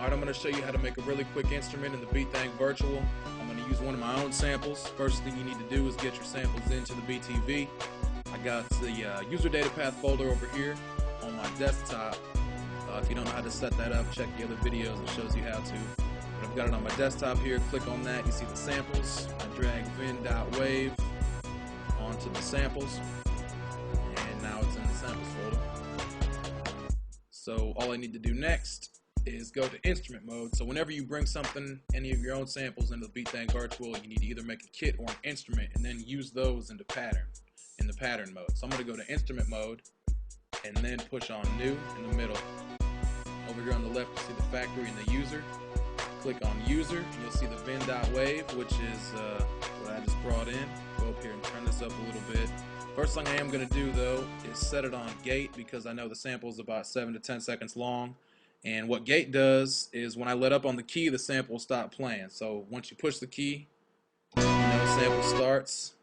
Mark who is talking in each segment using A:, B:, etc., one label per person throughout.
A: Alright, I'm going to show you how to make a really quick instrument in the BTV Virtual. I'm going to use one of my own samples. First thing you need to do is get your samples into the BTV. I got the user data path folder over here on my desktop. If you don't know how to set that up, check the other videos, it shows you how to. But I've got it on my desktop here, click on that, you see the samples. I drag vin.wave onto the samples, and now it's in the samples folder. So all I need to do next is go to instrument mode. So whenever you bring something, any of your own samples into the BTV Virtual, you need to either make a kit or an instrument and then use those in the pattern mode. So I'm going to go to instrument mode and then push on new in the middle. Over here on the left you see the factory and the user. Click on user and you'll see the vin.wave, which is what I just brought in. Go up here and turn this up a little bit. First thing I am going to do though is set it on gate, because I know the sample is about 7 to 10 seconds long. And what gate does is when I let up on the key, the sample will stop playing. So once you push the key, sample starts,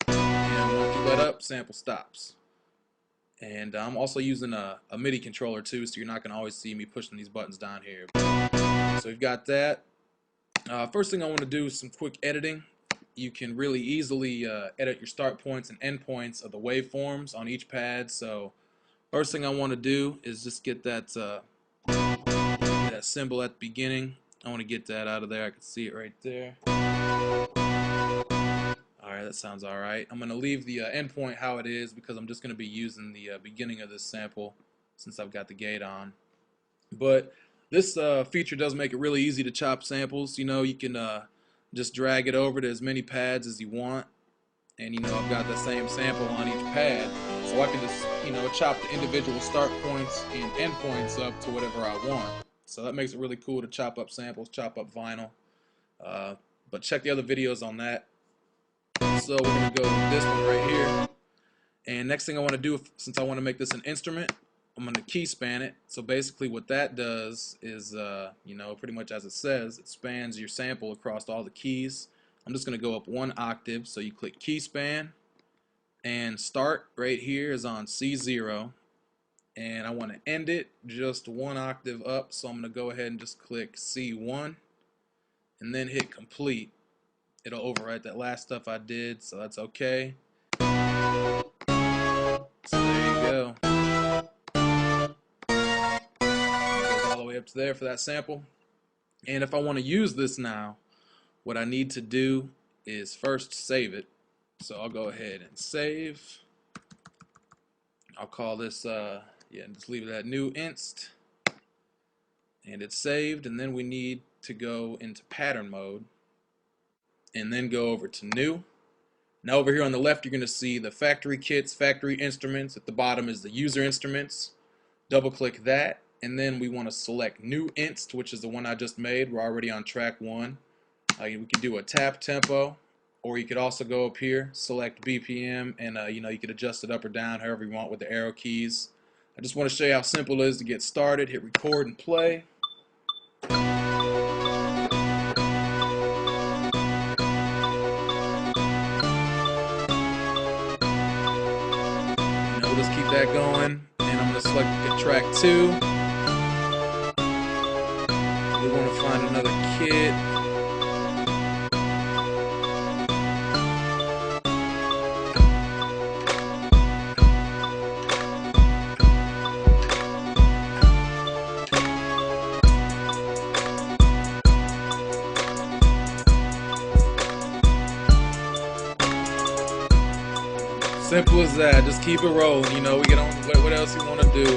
A: and once you let up, sample stops. And I'm also using a MIDI controller too, so you're not going to always see me pushing these buttons down here. So we've got that. First thing I want to do is some quick editing. You can really easily edit your start points and end points of the waveforms on each pad. So first thing I want to do is just get that symbol at the beginning. I want to get that out of there. I can see it right there. Alright, that sounds alright. I'm going to leave the endpoint how it is, because I'm just going to be using the beginning of this sample since I've got the gate on. But this feature does make it really easy to chop samples. You can just drag it over to as many pads as you want. And I've got the same sample on each pad, so I can just chop the individual start points and end points up to whatever I want. So that makes it really cool to chop up samples, chop up vinyl. But check the other videos on that. So we're going to go with this one right here. And next thing I want to do, since I want to make this an instrument, I'm going to key span it. So basically what that does is, pretty much as it says, it spans your sample across all the keys. I'm just going to go up 1 octave. So you click key span, and start right here is on C0. And I want to end it just 1 octave up. So I'm going to go ahead and just click C1 and then hit complete. It'll overwrite that last stuff I did, so that's okay. So there you go. It goes all the way up to there for that sample. And if I want to use this now, what I need to do is first save it. So I'll go ahead and save. I'll call this, just leave it at new inst. And it's saved, and then we need to go into pattern mode. And then go over to new. Now over here on the left you're going to see the factory kits, factory instruments. At the bottom is the user instruments. Double click that, and then we want to select new inst, which is the one I just made. We're already on track 1. We can do a tap tempo, or you could also go up here, select BPM, and you could adjust it up or down however you want with the arrow keys. I just want to show you how simple it is to get started. Hit record and play. Just keep that going, and I'm going to select track 2. We want to find another kit. Simple as that. Just keep it rolling. We get on. What else you want to do?